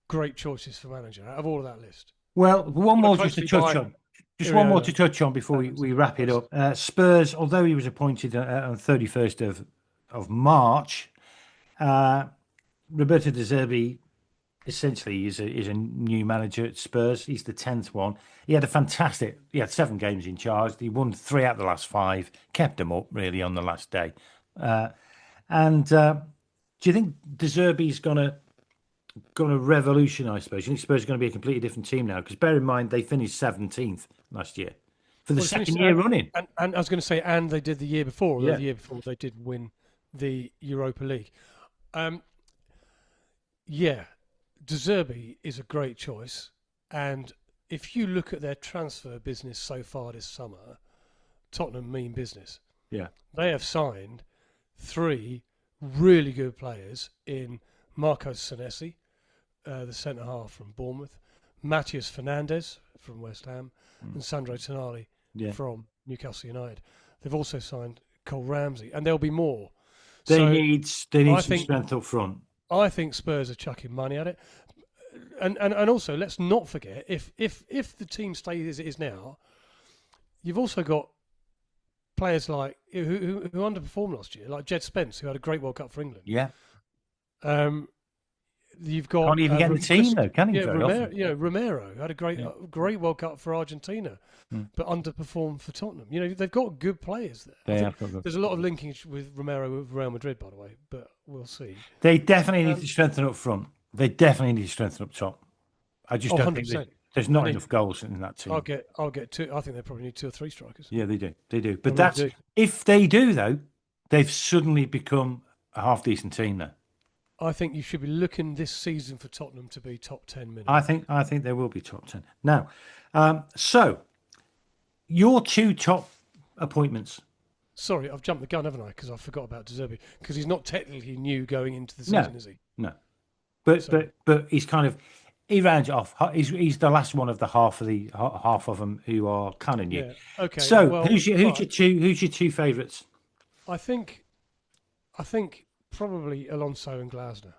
great choices for manager out of all of that list. Well, one more just to touch on. Just one more to touch on before we wrap it up. Spurs, although he was appointed on 31st of March, Roberto De Zerbi essentially is a new manager at Spurs. He's the 10th one. He had 7 games in charge. He won 3 out of the last 5, kept them up really on the last day. Do you think De Zerbi's going to revolutionise Spurs? Do you think Spurs are going to be a completely different team now? Because bear in mind, they finished 17th last year for the second year running. And I was going to say, and they did the year before. The year before they did win the Europa League. De Zerbi is a great choice, and if you look at their transfer business so far this summer, Tottenham mean business. Yeah, they have signed 3 really good players in Marcos Senesi, the centre half from Bournemouth, Matheus Fernandes from West Ham, and Sandro Tonali from Newcastle United. They've also signed Cole Ramsey, and there'll be more. They need some strength up front. I think Spurs are chucking money at it, and also let's not forget, if the team stays as it is now, you've also got players like who underperformed last year, like Jed Spence, who had a great World Cup for England. Yeah. You've got can't even get in the team though, can he? Romero had a great World Cup for Argentina, but underperformed for Tottenham. They've got good players there. There's a lot of linkage with Romero with Real Madrid, by the way, but we'll see. They definitely need to strengthen up front. They definitely need to strengthen up top. I just don't 100%. Think there's not enough goals in that team. I'll get 2. I think they probably need 2 or 3 strikers. Yeah, they do. But if they do though, they've suddenly become a half decent team now. I think you should be looking this season for Tottenham to be top 10 minimum. I think they will be top 10. Now, so your two top appointments. Sorry, I've jumped the gun, haven't I? Because I forgot about De Zerbi. Because he's not technically new going into the season, is he? No. But he's kind of he rounds it off. He's the last one of the half of them who are kind of new. Yeah. Okay. So well, who's your two favourites? I think probably Alonso and Glasner.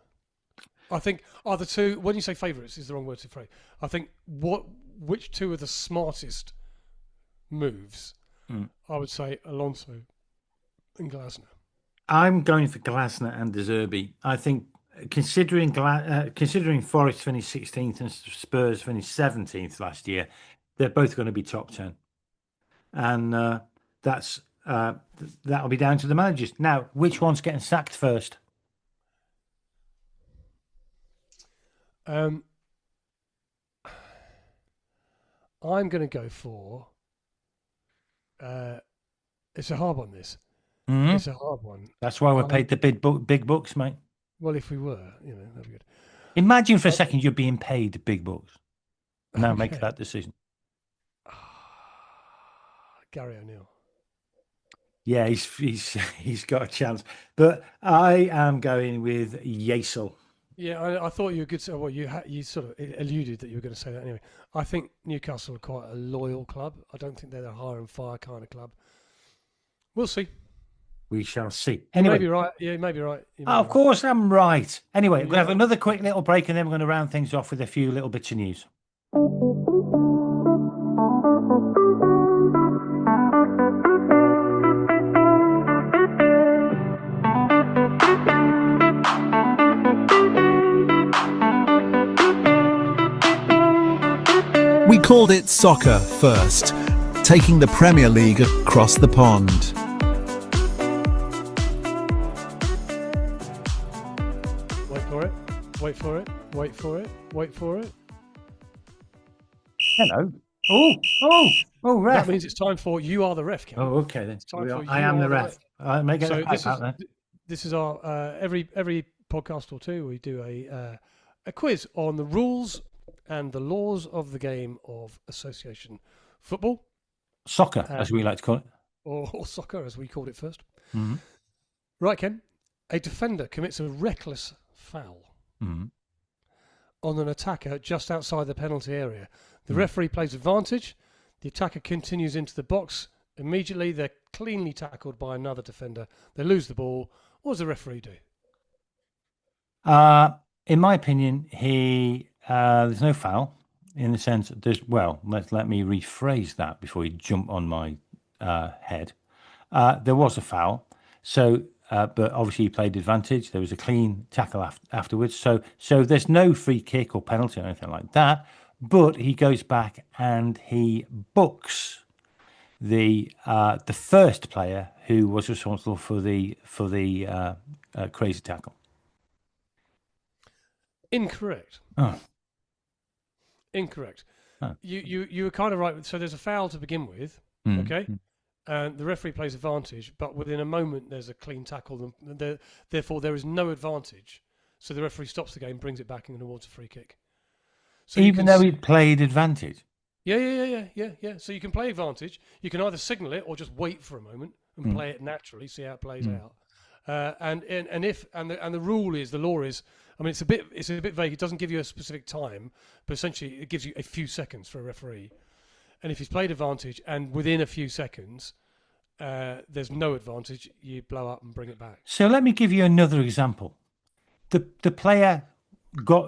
I think are the two. When you say favourites, is the wrong word to phrase. I think which two are the smartest moves? I would say Alonso and Glasner. I'm going for Glasner and De Zerbi. I think considering Forest finished 16th and Spurs finished 17th last year, they're both going to be top 10, and that'll be down to the managers. Now, which one's getting sacked first? I'm going to go for. It's a hard one. This. Mm-hmm. It's a hard one. That's why we're paid the big bucks, mate. Well, if we were, that'd be good. Imagine for a second you're being paid big bucks. Now make that decision. Gary O'Neill. Yeah, he's got a chance, but I am going with Yasel. Yeah, I thought you were good. Well, you sort of alluded that you were going to say that anyway. I think Newcastle are quite a loyal club. I don't think they're the hire and fire kind of club. We'll see. We shall see. Anyway, you may be right. Yeah, you may be right. Of course I'm right. Anyway, we're going to have another quick little break and then we're going to round things off with a few little bits of news. We called it soccer first, taking the Premier League across the pond. Wait for it. Wait for it. Wait for it. Wait for it. Hello. Oh, ref. That means it's time for You Are the Ref, Ken. Oh, okay then. It's time for I am the ref. This is our every podcast or two we do a quiz on the rules and the laws of the game of association football. Soccer, as we like to call it. Or soccer, as we called it first. Mm-hmm. Right, Ken. A defender commits a reckless foul on an attacker just outside the penalty area. The referee plays advantage. The attacker continues into the box. Immediately, they're cleanly tackled by another defender. They lose the ball. What does the referee do? In my opinion, there's no foul in the sense that let me rephrase that before you jump on my head. There was a foul, but obviously he played advantage. There was a clean tackle afterwards, so there's no free kick or penalty or anything like that. But he goes back and he books the first player who was responsible for the crazy tackle. Incorrect. Oh. Incorrect. Oh. You were kind of right. So there's a foul to begin with, okay? And the referee plays advantage, but within a moment there's a clean tackle. Therefore, there is no advantage. So the referee stops the game, brings it back, and awards a free kick. So even though he played advantage? Yeah. So you can play advantage. You can either signal it or just wait for a moment and play it naturally, see how it plays out. And the rule is, the law is, I mean, it's a bit vague. It doesn't give you a specific time, but essentially it gives you a few seconds for a referee. And if he's played advantage and within a few seconds there's no advantage, you blow up and bring it back. So let me give you another example. The player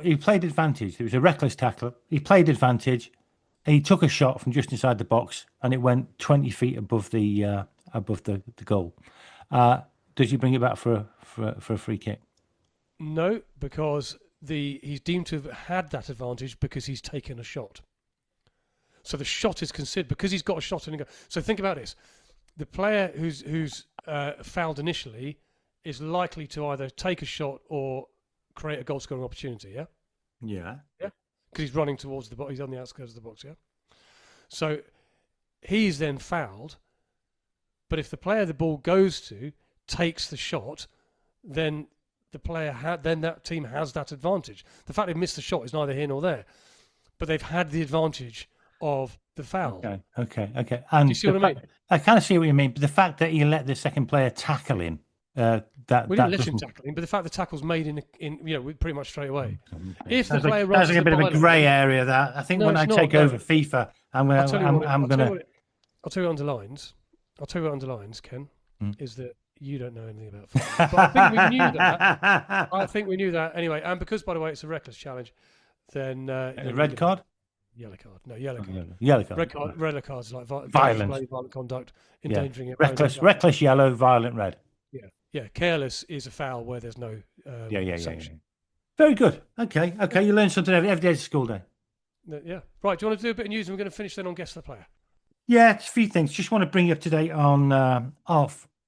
he played advantage. There was a reckless tackle. He played advantage. And he took a shot from just inside the box, and it went 20 feet above the goal. Does he bring it back for a free kick? No, because he's deemed to have had that advantage because he's taken a shot. So the shot is considered because he's got a shot in a goal. So think about this: the player who's fouled initially is likely to either take a shot or create a goal scoring opportunity. Yeah. Yeah. Yeah. Because he's running towards the box. He's on the outskirts of the box. Yeah. So he's then fouled. But if the player the ball goes to takes the shot, then the player then that team has that advantage. The fact they missed the shot is neither here nor there, but they've had the advantage of the foul. Okay. Do And you see what I mean? I kind of see what you mean, but the fact that he let the second player tackle him, We didn't let him tackle him, but the fact the tackle's made in pretty much straight away. If the player that's like a bit of a grey area. That I think when I take over FIFA, I'm I'll tell you what underlines. Ken, is that you don't know anything about football. But I think we knew that. I think we knew that anyway. And because, by the way, it's a reckless challenge, then red card. Yellow card. No, yellow card. Yellow card. Red cards like violent conduct, endangering it. Reckless yellow, violent red. Yeah. Careless is a foul where there's no sanction. Very good. Okay. You learn something every day. It's a school day. Yeah. Right. Do you want to do a bit of news? And we're going to finish then on guess the player. Yeah, it's a few things. Just want to bring you up to date on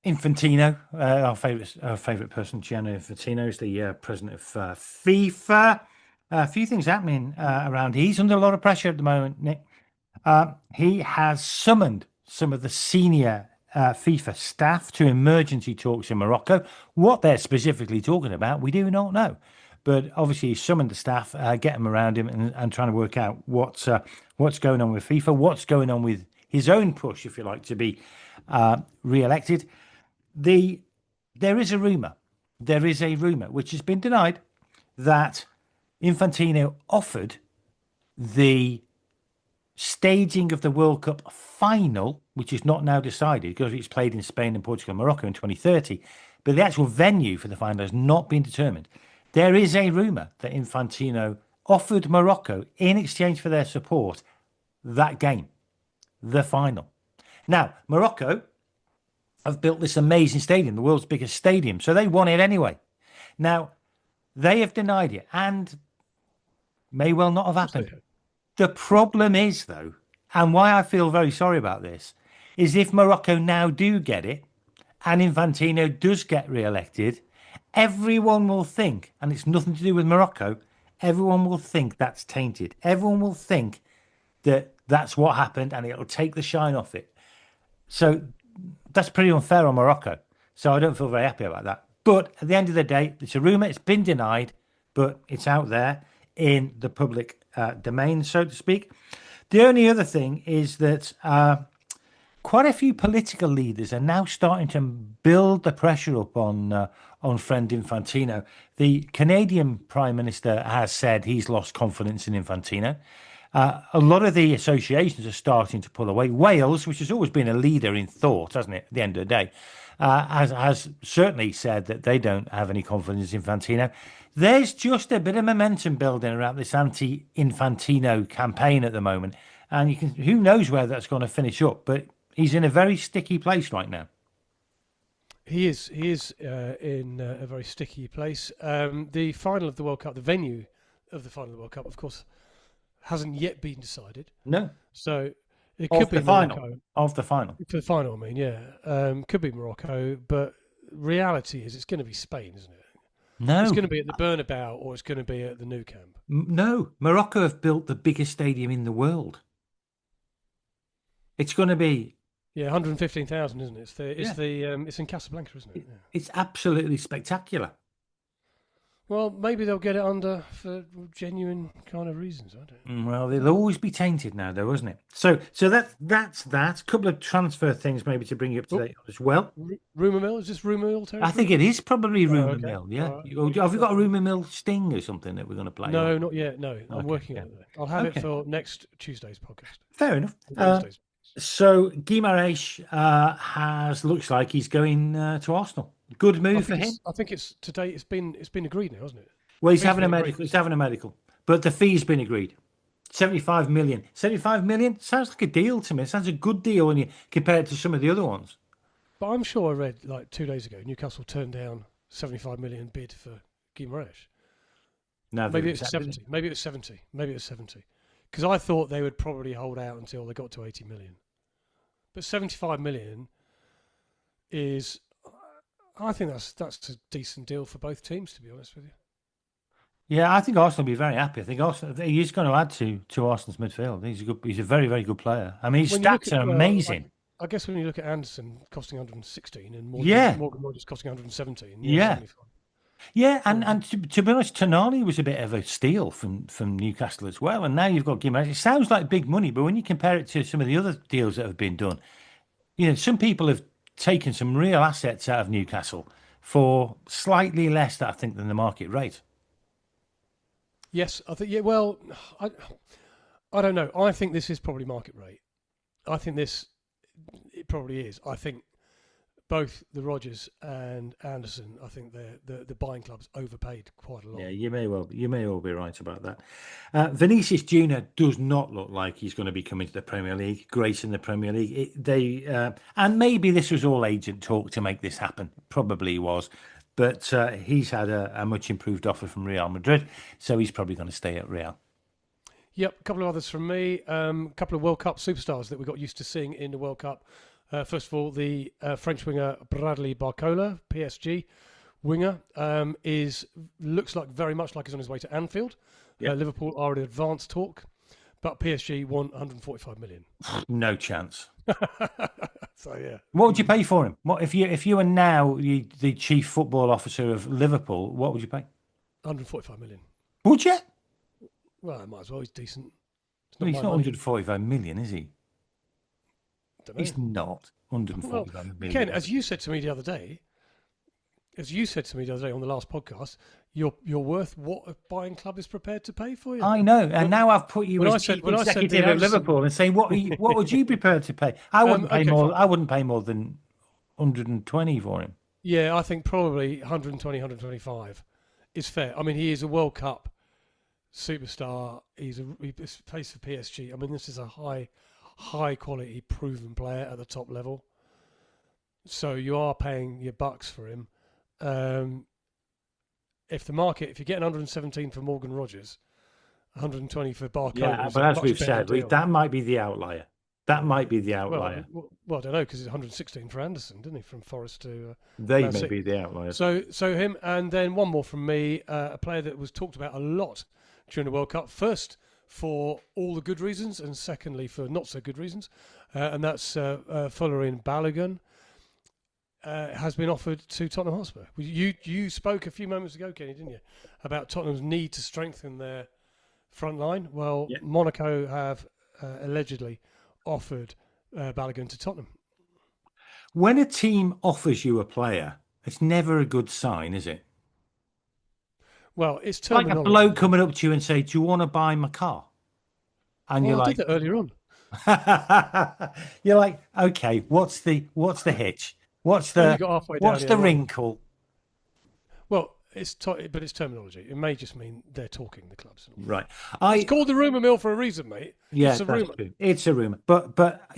Infantino, our favourite person, Gianni Infantino, is the president of FIFA. A few things happening around. He's under a lot of pressure at the moment, Nick. He has summoned some of the senior FIFA staff to emergency talks in Morocco. What they're specifically talking about, we do not know. But obviously, he summoned the staff, get them around him, and trying to work out what's going on with FIFA, what's going on with his own push, if you like, to be re-elected. There is a rumour, which has been denied, that Infantino offered the staging of the World Cup final, which is not now decided because it's played in Spain and Portugal and Morocco in 2030, but the actual venue for the final has not been determined. There is a rumour that Infantino offered Morocco, in exchange for their support, that game, the final. Now, Morocco have built this amazing stadium, the world's biggest stadium, so they want it anyway. Now, they have denied it and may well not have happened. The problem is, though, and why I feel very sorry about this, is if Morocco now do get it and Infantino does get re-elected, everyone will think, and it's nothing to do with Morocco, everyone will think that's tainted. Everyone will think that that's what happened and it'll take the shine off it. So that's pretty unfair on Morocco. So I don't feel very happy about that. But at the end of the day, it's a rumour, it's been denied, but it's out there in the public domain, so to speak. The only other thing is that quite a few political leaders are now starting to build the pressure up on friend Infantino. The Canadian Prime Minister has said he's lost confidence in Infantino. A lot of the associations are starting to pull away. Wales, which has always been a leader in thought, hasn't it, at the end of the day, has certainly said that they don't have any confidence in Infantino. There's just a bit of momentum building around this anti-Infantino campaign at the moment. And who knows where that's going to finish up, but he's in a very sticky place right now. He is in a very sticky place. The final of the World Cup, the venue of the final of the World Cup, of course, hasn't yet been decided. No. So it could be Morocco. Of the final. For the final, I mean, yeah. Could be Morocco, but reality is it's going to be Spain, isn't it? No. It's going to be at the Bernabeu or it's going to be at the Nou Camp. No. Morocco have built the biggest stadium in the world. It's going to be... Yeah, 115,000, isn't it? It's in Casablanca, isn't it? Yeah. It's absolutely spectacular. Well, maybe they'll get it under for genuine kind of reasons. I don't know. Well, they'll always be tainted now, though, isn't it? So that's that. A couple of transfer things maybe to bring you up to date as well. Rumour Mill? Is this Rumour Mill territory? I think it is probably Rumour Mill, yeah. Right. Have you got a Rumour Mill sting or something that we're going to play? No, not yet, no. I'm working on it. I'll have it for next Tuesday's podcast. Fair enough. So Guimaraes looks like he's going to Arsenal. Good move for him. I think it's today. It's been agreed now, hasn't it? Well, he's having a medical. He's having a medical, but the fee's been agreed. 75 million. 75 million sounds like a deal to me. It sounds a good deal when you compare it to some of the other ones. But I'm sure I read like 2 days ago Newcastle turned down 75 million bid for Guimaraes. No, maybe it was 70. Maybe it was 70. Maybe it was 70. Because I thought they would probably hold out until they got to 80 million. But 75 million is, I think that's a decent deal for both teams, to be honest with you. Yeah, I think Arsenal will be very happy. I think he's going to add to Arsenal's midfield. He's a very, very good player. I mean, his stats are amazing. I guess when you look at Anderson costing 116 and Morgan Rogers costing 117. Yeah. Yeah, and to be honest, Tonali was a bit of a steal from Newcastle as well. And now you've got Gimenez. It sounds like big money, but when you compare it to some of the other deals that have been done, some people have taken some real assets out of Newcastle for slightly less, I think, than the market rate. Yes, I think. Yeah, well, I don't know. I think this is probably market rate. I think it probably is. I think both the Rodgers and Anderson, I think the buying clubs overpaid quite a lot. Yeah, you may well be right about that. Vinicius Junior does not look like he's going to be coming to the Premier League, gracing the Premier League. And maybe this was all agent talk to make this happen. Probably he was, but he's had a much improved offer from Real Madrid, so he's probably going to stay at Real. Yep, a couple of others from me. A couple of World Cup superstars that we got used to seeing in the World Cup. First of all, the French winger Bradley Barcola, PSG winger, looks like very much like he's on his way to Anfield. Yep. Liverpool are in advanced talk, but PSG want 145 million. No chance. So yeah. What would you pay for him? What if you were now the chief football officer of Liverpool? What would you pay? 145 million. Would you? Well, I might as well. He's decent. Well, he's not 145 million, is he? Don't know. He's not 145 million. Ken, as you said to me the other day on the last podcast, you're worth what a buying club is prepared to pay for you. I know, and now I've put you as chief executive of Liverpool and saying what would you be prepared to pay? I wouldn't pay more. I wouldn't pay more than 120 for him. Yeah, I think probably 120, 125 is fair. I mean, he is a World Cup superstar. He plays for PSG. I mean, this is a high quality, proven player at the top level. So you are paying your bucks for him. If you're getting 117 for Morgan Rogers, 120 for Barcola. Yeah, but as we've said, that might be the outlier. That might be the outlier. Well, I don't know, because it's 116 for Anderson, didn't he, from Forest to... they may be the outlier. So him, and then one more from me, a player that was talked about a lot during the World Cup. First, for all the good reasons, and secondly, for not so good reasons. And that's Folarin Balogun. Has been offered to Tottenham Hotspur. You spoke a few moments ago, Kenny, didn't you, about Tottenham's need to strengthen their front line? Well, yeah. Monaco have allegedly offered Balogun to Tottenham. When a team offers you a player, it's never a good sign, is it? Well, it's terminology. Like a bloke coming up to you and say, "Do you want to buy my car?" And you're like, "I did that earlier on." You're like, "Okay, what's the hitch? What's the wrinkle?" Well, it's terminology. It may just mean they're talking, the clubs. Right. It's called the Rumour Mill for a reason, mate. Yeah, it's a rumour. It's a rumour. But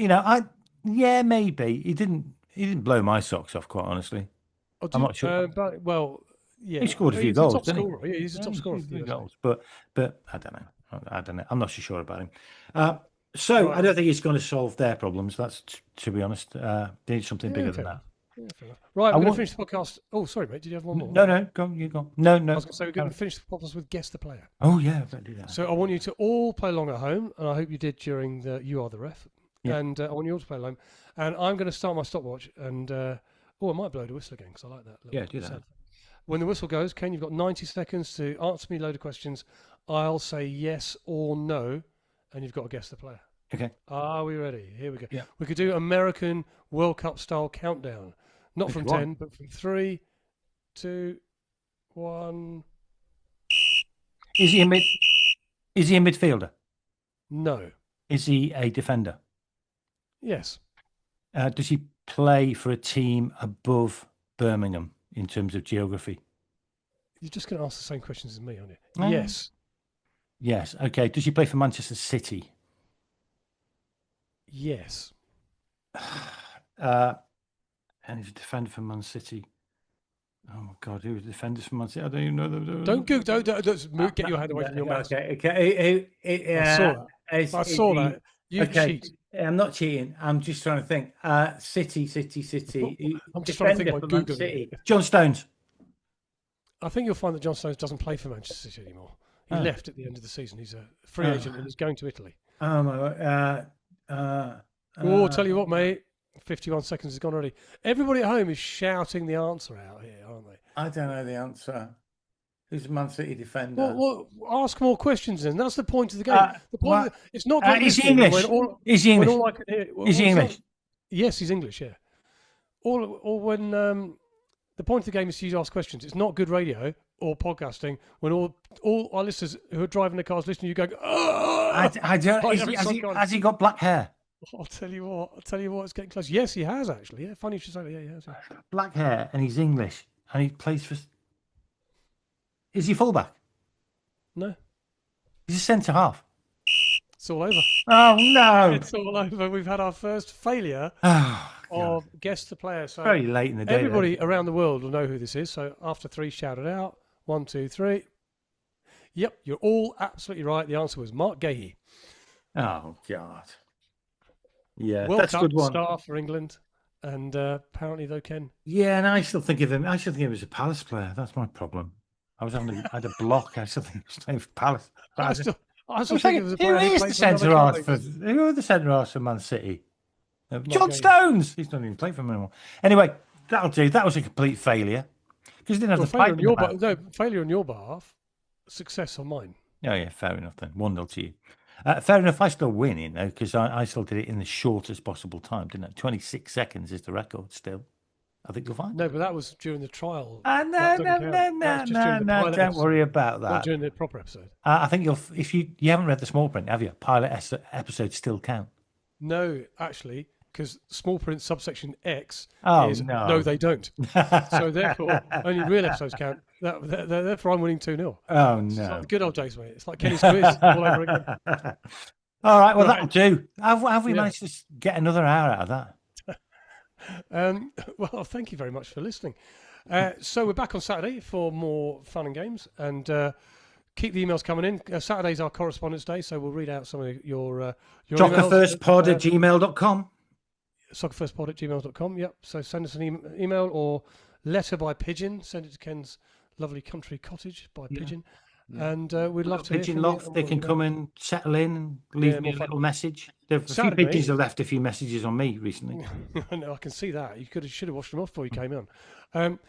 maybe he didn't blow my socks off, quite honestly. I'm not sure. Yeah, he scored a few goals, didn't he? Yeah, he's a top scorer for the goals. But I don't know. I'm not so sure about him. So right. I don't think he's going to solve their problems. That's to be honest. They need something bigger than that. Yeah, right, we're going to finish the podcast. Oh, sorry, mate. Did you have one more? No, go. You go. No. I was going to say we're going to finish the podcast with Guess the Player. Oh, yeah, I've got to do that. So I want you to all play along at home, and I hope you did during the You Are the Ref. Yeah. And I want you all to play along. And I'm going to start my stopwatch, and I might blow the whistle again, because I like that. Yeah, do that. Sound. When the whistle goes, Ken, you've got 90 seconds to answer me a load of questions. I'll say yes or no, and you've got to guess the player. Okay. Are we ready? Here we go. Yeah. We could do American World Cup style countdown. Not from 10, but from 3, 2, 1. Is he a midfielder? No. Is he a defender? Yes. Does he play for a team above Birmingham in terms of geography? You're just going to ask the same questions as me, aren't you? Yes. Yes. Okay. Does he play for Manchester City? Yes. And he's a defender for Man City. Oh my God, who was the defenders for Man City? I don't even know them. Don't get your hand away from your mouse. Okay. I saw that. You cheat. I'm not cheating. I'm just trying to think. City. I'm just trying to think about Google. City. John Stones. I think you'll find that John Stones doesn't play for Manchester City anymore. He left at the end of the season. He's a free agent and he's going to Italy. Oh my God. Tell you what, mate. 51 seconds has gone already. Everybody at home is shouting the answer out here, aren't they? I don't know the answer. Who's the Man City defender? Well, ask more questions then. That's the point of the game. The point it's not great is he listening English? Is he English? Is he English? Yes, he's English, yeah. Or when the point of the game is to ask questions. It's not good radio or podcasting when all our listeners who are driving their cars listening to you going, I don't, has he got black hair? I'll tell you what, it's getting close. Yes, he has actually. Yeah, funny you should say that. Yeah, he has. Yeah. Black hair, and he's English, and he plays for. Is he fullback? No. He's a centre half. It's all over. Oh no! It's all over. We've had our first failure of guess the player. So very late in the day. Everybody around the world will know who this is. So after 3, shout it out. 1, 2, 3. Yep, you're all absolutely right. The answer was Mark Gahey. Oh God. Yeah, World that's Cup a good one. Star for England, and apparently though Ken. Yeah, and I still think of him. I still think he was a Palace player. That's my problem. I had a block. I still think he was playing for Palace. I still think it was a player who is the centre half who are the centre halves for Man City? John Stones. He's not even playing for them anymore. Anyway, that'll do. That was a complete failure because he didn't have the failure on your failure on your behalf, success on mine. Oh yeah, fair enough then. 1-0 to you. Fair enough. I still win, because I still did it in the shortest possible time, didn't I? 26 seconds is the record still. I think you'll find. No, but that was during the trial. No. Don't worry about that. Not during the proper episode. I think if you haven't read the small print, have you? Pilot episodes still count. No, actually, because small print subsection X is no, they don't. So therefore, only real episodes count. Therefore, I'm winning 2-0. Oh no! It's like the good old days, mate. It's like Kenny's quiz all over again. All right, well that'll do. Have we managed to get another hour out of that? Well, thank you very much for listening. So we're back on Saturday for more fun and games, and keep the emails coming in. Saturday's our correspondence day, so we'll read out some of your soccerfirstpod@gmail.com. Soccerfirstpod@gmail.com. Yep. So send us an email or letter by pigeon. Send it to Ken's lovely country cottage by pigeon, and we'd love to pigeon hear loft. They can come and settle in and leave me a little message. A few pigeons have left a few messages on me recently. No, I can see that. You should have washed them off before you came on.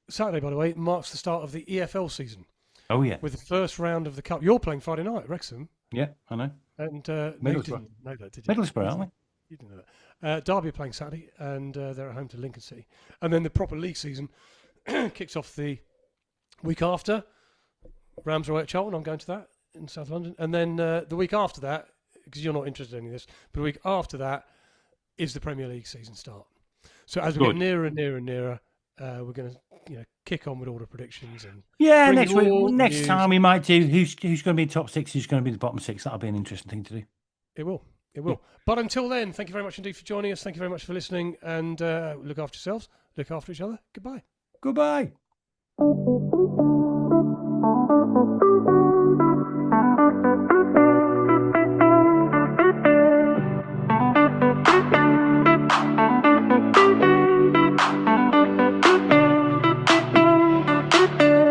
Saturday, by the way, marks the start of the EFL season. Oh yeah, with the first round of the cup. You're playing Friday night, Wrexham. Yeah, I know. And Middlesbrough. You didn't know that, did you? Middlesbrough, aren't we? You didn't know that. Derby are playing Saturday, and they're at home to Lincoln City. And then the proper league season kicks off the week after. Rams are away at Charlton. I'm going to that in South London. And then the week after that, because you're not interested in any of this, but the week after that is the Premier League season start. So as we get nearer and nearer and nearer, we're going to kick on with all the predictions. And next time we might do who's going to be top 6, who's going to be the bottom 6. That'll be an interesting thing to do. It will. Yeah. But until then, thank you very much indeed for joining us. Thank you very much for listening, and look after yourselves, look after each other. Goodbye. Goodbye.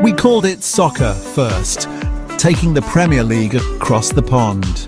We called it Soccer First, taking the Premier League across the pond.